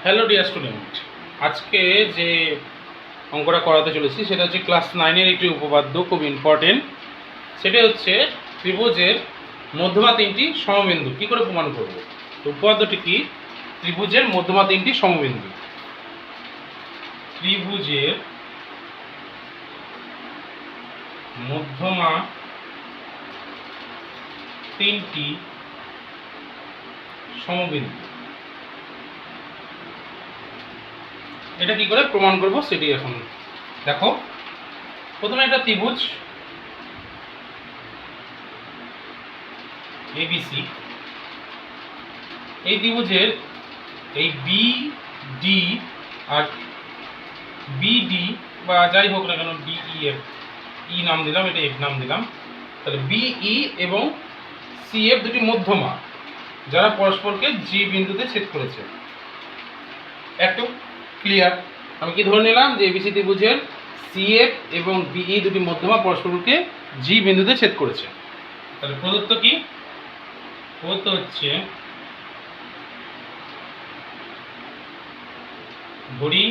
Hello dear student, আজকে যে অঙ্কটা করাতে চলেছি সেটা হচ্ছে ক্লাস 9-এর একটি উপপাদ্য, খুব ইম্পর্টেন্ট। সেটা হচ্ছে ত্রিভুজের মধ্যমা তিনটি সমবিন্দু কী করে প্রমাণ করব। তো উপপাদ্যটি কি? ত্রিভুজের মধ্যমা তিনটি সমবিন্দু। ত্রিভুজের মধ্যমা তিনটি সমবিন্দু, এটা কি করে প্রমাণ করব সেটি এখন দেখো। প্রথমে একটা ত্রিভুজ এবিসি, এই ত্রিভুজের এই বিডি আর বিডি বা যাই হোক না কেন, ডিই এফ, ই নাম দিলাম, এটা এফ নাম দিলাম। তাহলে বিই এবং সিএফ দুটি মধ্যমা যারা পরস্পরকে জি বিন্দুতে ছেদ করেছে। একটু ক্লিয়ার? আমি কি ধরে নিলাম যে এবিসি ত্রিভুজের সিএফ এবং বিই দুটি মধ্যমা পরস্পরকে জি বিন্দুতে ছেদ করেছে। তাহলে প্রদত্ত কি? প্রদত্ত হচ্ছে ধরি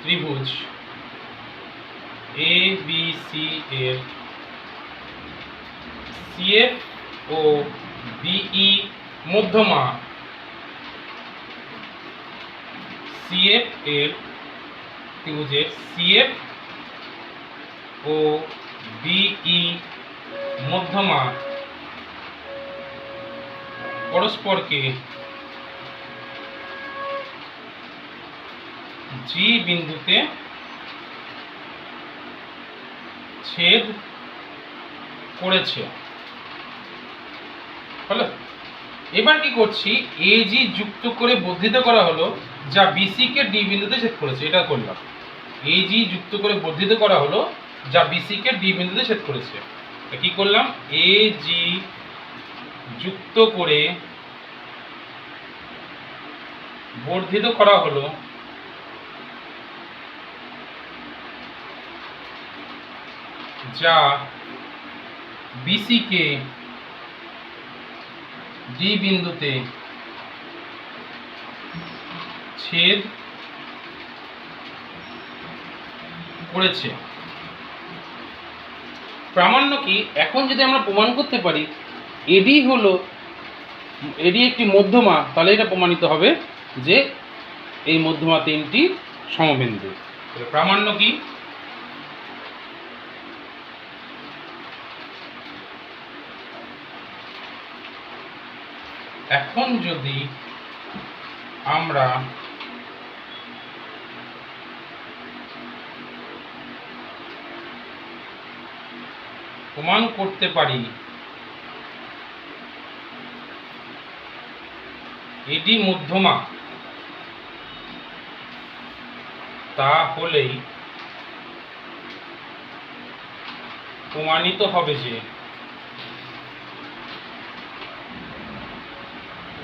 ত্রিভুজ এ বি সি এর সিএফ ও বিই মধ্যমা সিএফ এর ত্রিভুজের সিএফ ও বিই মধ্যমা পরস্পরকে জি বিন্দুতে ছেদ করেছে। হলো? এবার কি করছি, এজি যুক্ত করে বর্ধিত করা হলো যা বিসি কে ডি বিন্দুতে ছেদ করেছে। এটা করলাম, এজি যুক্ত করে বর্ধিত করা হলো যা বিসি কে ডি বিন্দুতে ছেদ করেছে। কি করলাম, এজি যুক্ত করে বর্ধিত করা হলো যা বিসি কে ডি বিন্দুতে ছেদ করেছে। প্রামাণ্য কি? এখন যদি আমরা প্রমাণ করতে পারি এডি একটি মধ্যমা, তাহলে এটা প্রমাণিত হবে যে এই মধ্যমা তিনটি সমবিন্দু। প্রামাণ্য কি? এখন যদি আমরা প্রমাণ করতে পারি এডি মধ্যমা, তাহলেই প্রমাণিত হবে যে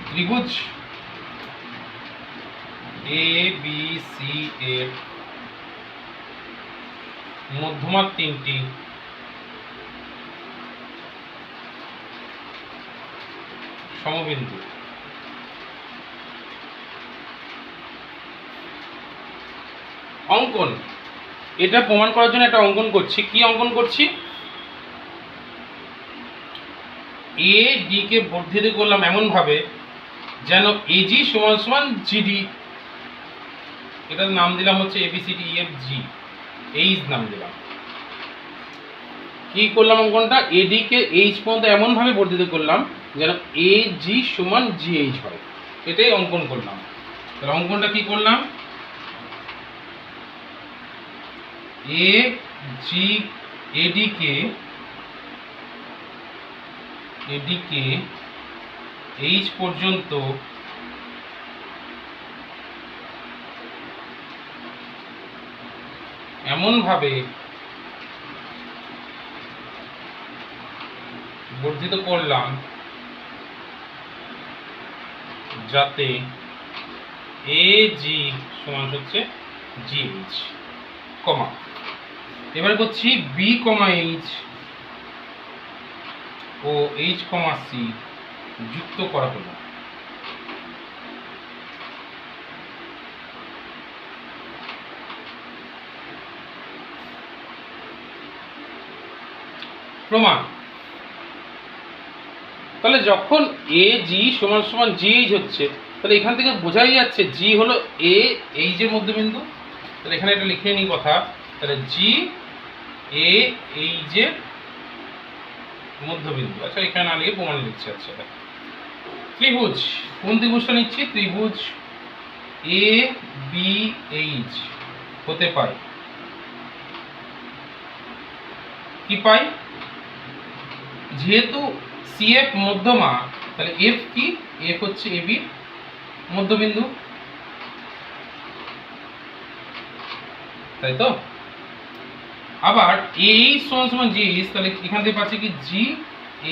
ত্রিভুজ এ বি সি এর মধ্যমা তিনটি সমবিন্দু। অঙ্কন, এটা প্রমাণ করার জন্য একটা অঙ্কন করছি। কি অঙ্কন করছি? এ ডি কে বর্ধিত করলাম এমন ভাবে যেন এজি সমান সমান জিডি, এটার নাম দিলাম হচ্ছে এবিসিডি এফ জি, এইচ নাম দিলাম। কি করলাম অঙ্কনটা, এডি কে এইচ পর্যন্ত এমন ভাবে বর্ধিত করলাম যেন এ জি সমান জি এইচ হয়, এটাই অঙ্কন করলাম। তাহলে অঙ্কনটা কি করলাম, এ জি এডি কে এইচ পর্যন্ত এমনভাবে বর্ধিত করলাম যাতে এ জি সমান হচ্ছে জি এইচ, কমা। এবার করছি বি কমা এইচ ও এইচ কমা সি যুক্ত করা হলো। প্রমাণ। তাহলে যখন এ জি সমান সমান জি এইচ হচ্ছে, তাহলে এখান থেকে বোঝাই যাচ্ছে জি হলো এ এইচের মধ্যবিন্দু। তাহলে এখানে এটা লিখে নিই কথা, তাহলে জি এ এইচের মধ্যবিন্দু। আচ্ছা এখানে না লিখে প্রমাণ লিখছে। আচ্ছা ত্রিভুজ, কোন ত্রিভুজটা নিচ্ছি? ত্রিভুজ এ বি এইচ হতে পাই কি পাই? যেহেতু সিএফ মধ্যমা, তাহলে এফ কি? এফ হচ্ছে এ বি মধ্যবিন্দু, তাই তো? আবার এইচ সমান সমান জি এইচ, তাহলে এখান থেকে পাচ্ছি কি জি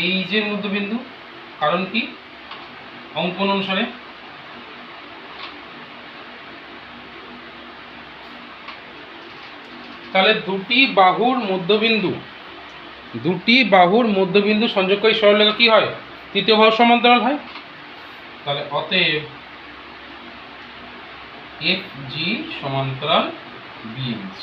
এইচের মধ্যবিন্দু। কারণ কি? অঙ্কন অনুসারে তাহলে দুটি বাহুর মধ্যবিন্দু সংযোগকারী সরলরেখা কি হয়? তৃতীয় বাহুর সমান্তরাল হয়। তাহলে অতএব এফ জি সমান্তরাল বিএইচ,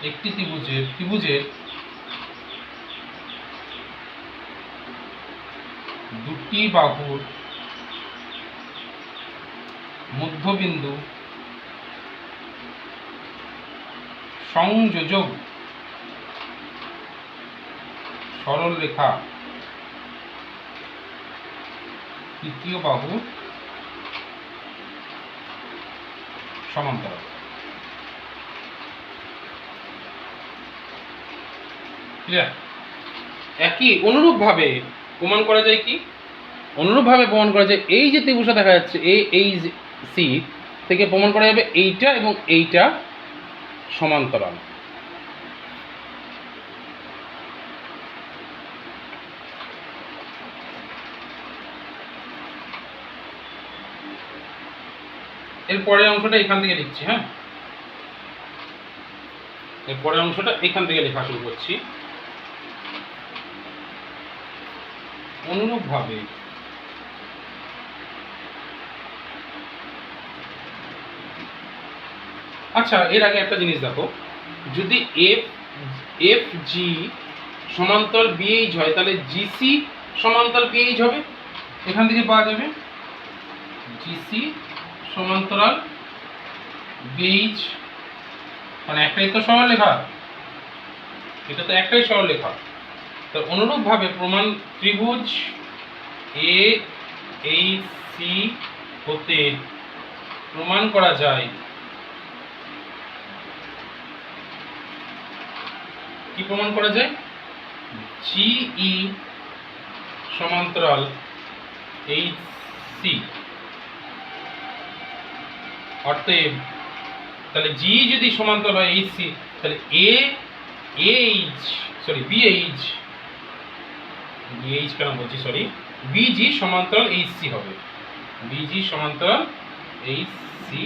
একটি ত্রিভুজের দুটি বাহুর মধ্যবিন্দু সংযোজক সরলরেখা তৃতীয় বাহুর সমান্তরাল। ক্লিয়ার? একই অনুরূপভাবে প্রমাণ করা যায় কি? এই যে ত্রিভুজটা দেখা যাচ্ছে এ এইচ সি থেকে প্রমাণ করা যাবে এইটা এবং এইটা সমান্তরাল। এর পরের অংশটা এখান থেকে লিখছি। হ্যাঁ, এর পরের অংশটা এখান থেকে লেখা শুরু করছি। অনুরূপভাবে আচ্ছা এর আগে একটা জিনিস দেখো, যদি এফ জি সমান্তরাল বিএইচ হয়, তাহলে জিসি সমান্তরাল বিএইচ হবে। এখান থেকে পাওয়া যাবে জিসি সমান্তরাল বিএইচ, মানে একটাই তো সরলরেখা, এটা তো একটাই সরলরেখা। তো অনুরূপভাবে প্রমাণ ত্রিভুজ এ এইচ সি হতে প্রমাণ করা যায় কি? প্রমাণ করা যায় জিই সমান্তরাল এইচ সি। অতএব তাহলে জি যদি সমান্তরাল হয় এইচ সি, তাহলে বিজি সমান্তরাল এইচ সি হবে। বিজি সমান্তরাল এইচ সি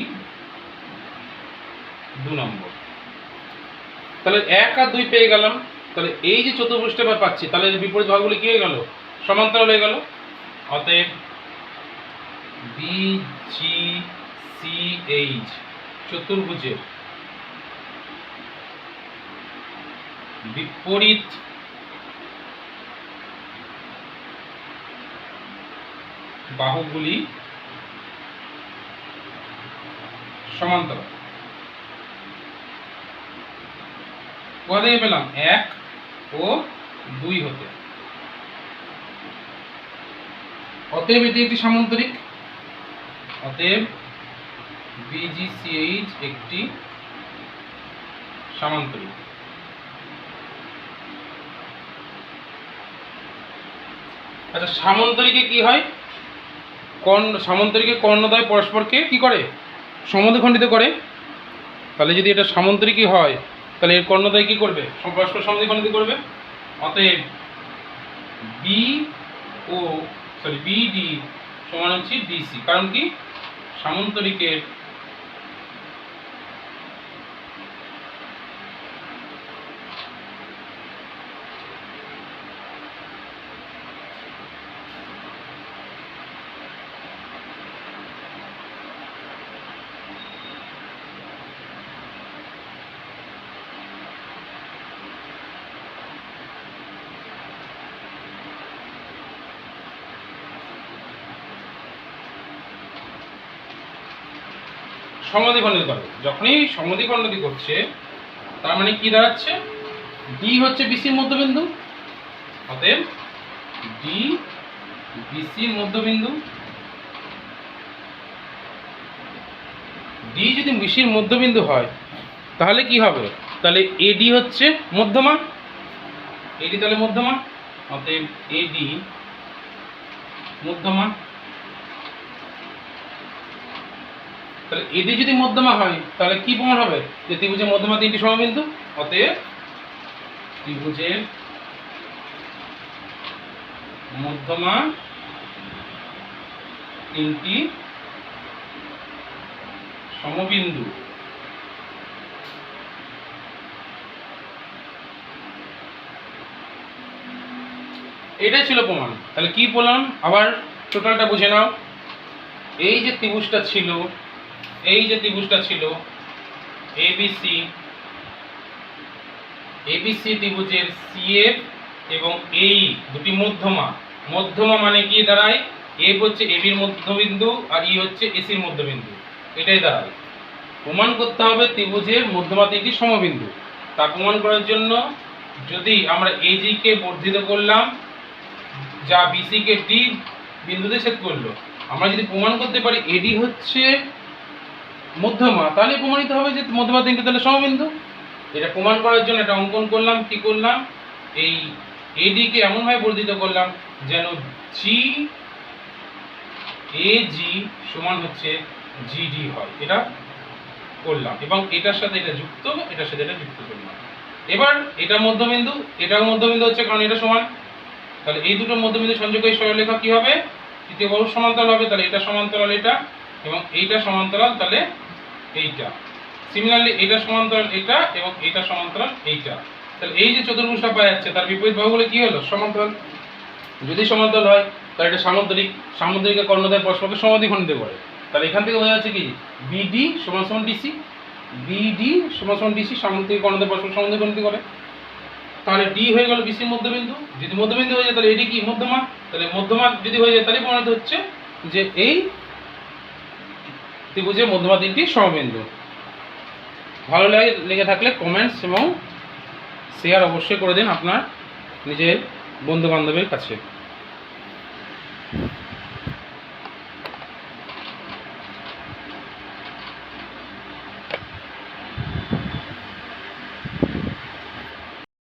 2 নম্বর। তাহলে 1 আর 2 পেয়ে গেলাম। তাহলে এই যে চতুর্ভুজটা আমরা পাচ্ছি, তাহলে বিপরীত ভাগগুলি কি হয়ে গেল? সমান্তরাল হয়ে গেল। অতএব বিজি সি এইচ চতুর্ভুজের বিপরীত বাহুগুলি সমান্তরাল। কোথা থেকে পেলাম? 1 ও 2 হতে। অতএব এটি একটি সামান্তরিক। অতএব বিজিসিএইচ একটি সামান্তরিক। আচ্ছা সামান্তরিকে কি হয়? সামান্তরিকে কর্ণদ্বয় পরস্পরকে কি করে? সমদ্বিখণ্ডিত করে। তাহলে যদি এটা সামান্তরিকই হয়, তাহলে এর কর্ণদ্বয় কি করবে? পরস্পর সমদ্বিখণ্ডিত করবে। অতএব বিডি সমান হচ্ছে ডিসি। কারণ কি? সামান্তরিকের সমদ্বিখণ্ডিত করে। যখনই সমদ্বিখণ্ডিত করছে তার মানে কি দাঁড়াচ্ছে, ডি হচ্ছে বিসির মধ্যবিন্দু, অতএব ডি বিসির মধ্যবিন্দু। ডি যদি বিসির মধ্যবিন্দু হয় তাহলে কি হবে, তাহলে এডি হচ্ছে মধ্যমা, এডি তাহলে মধ্যমা, অতএব এডি মধ্যমা। তাহলে এডি যদি মধ্যমা হয় তাহলে কি প্রমাণ হবে, যে ত্রিভুজের মধ্যমা তিনটি সমবিন্দু, অতএব ত্রিভুজের মধ্যমা তিনটি সমবিন্দু। এটাই ছিল প্রমাণ। তাহলে কি বললাম, আবার টোটালটা বুঝে নাও। এই যে ত্রিভুজটা ছিল, এই যে ত্রিভুজটা ছিল এবিসি, এবিসি ত্রিভুজের সিএফ এবং এই দুটি মধ্যমা, মধ্যমা মানে কি দাঁড়ায়, এফ হচ্ছে এবির মধ্যবিন্দু আর ই হচ্ছে এসির মধ্যবিন্দু, এটাই দাঁড়ায়। প্রমাণ করতে হবে ত্রিভুজের মধ্যমা তিনটি সমবিন্দু। তা প্রমাণ করার জন্য যদি আমরা এজি কে বর্ধিত করলাম, যা বিসি কে ডি বিন্দুতে ছেদ করলো, আমরা যদি প্রমাণ করতে পারি এডি হচ্ছে মধ্যমা, তাহলে প্রমাণিত হবে যে মধ্যমা তিনটি তাহলে সমবিন্দু। এটা প্রমাণ করার জন্য একটা অঙ্কন করলাম, কি করলাম, এই এডি কে এমনভাবে বর্ধিত করলাম যেন জি এজি সমান হচ্ছে জিডি হয়, এটা করলাম এবং এটার সাথে এটা যুক্ত, এটার সাথে এটা যুক্ত করলাম। এবার এটা মধ্যবিন্দু, এটাও মধ্যবিন্দু হচ্ছে কারণ এটা সমান, তাহলে এই দুটো মধ্যবিন্দু সংযোগী সরলরেখা কি হবে, তৃতীয় বাহুর সমান্তরাল হবে। তাহলে এটা সমান্তরাল এটা এবং এইটা সমান্তরাল, তাহলে এইটা। সিমিলারলি এটা সমান্তরাল এটা এবং এটা সমান্তরাল এইটা। তাহলে এই যে চতুর্ভুজটা পাওয়া যাচ্ছে তার বিপরীত বাহুগুলো কি হলো, সমান্তরাল। যদি সমান্তরাল হয় তাহলে এটা সামুদ্রিক, সামুদ্রিকের কর্ণদ্বয় পরস্পরকে সমদ্বিখণ্ডিত করে। তাহলে এখান থেকে বোঝা যাচ্ছে কি, বিডি সমান সমান ডিসি, বিডি সমান সমান ডিসি, সামুদ্রিক কর্ণদ্বয় পরস্পর সমদ্বিখণ্ডিত করে। তাহলে ডি হয়ে গেল বিসির মধ্যবিন্দু। যদি মধ্যবিন্দু হয়ে যায় তাহলে এডি কি মধ্যমা, তাহলে মধ্যমা যদি হয়ে যায় তাহলে প্রমাণিত হচ্ছে যে এই ত্রিভুজের মধ্যমা তিনটি সমবিন্দু। ভালো লেগে থাকলে কমেন্টস এবং শেয়ার অবশ্যই করে দিন আপনার নিজের বন্ধু বান্ধবের কাছে।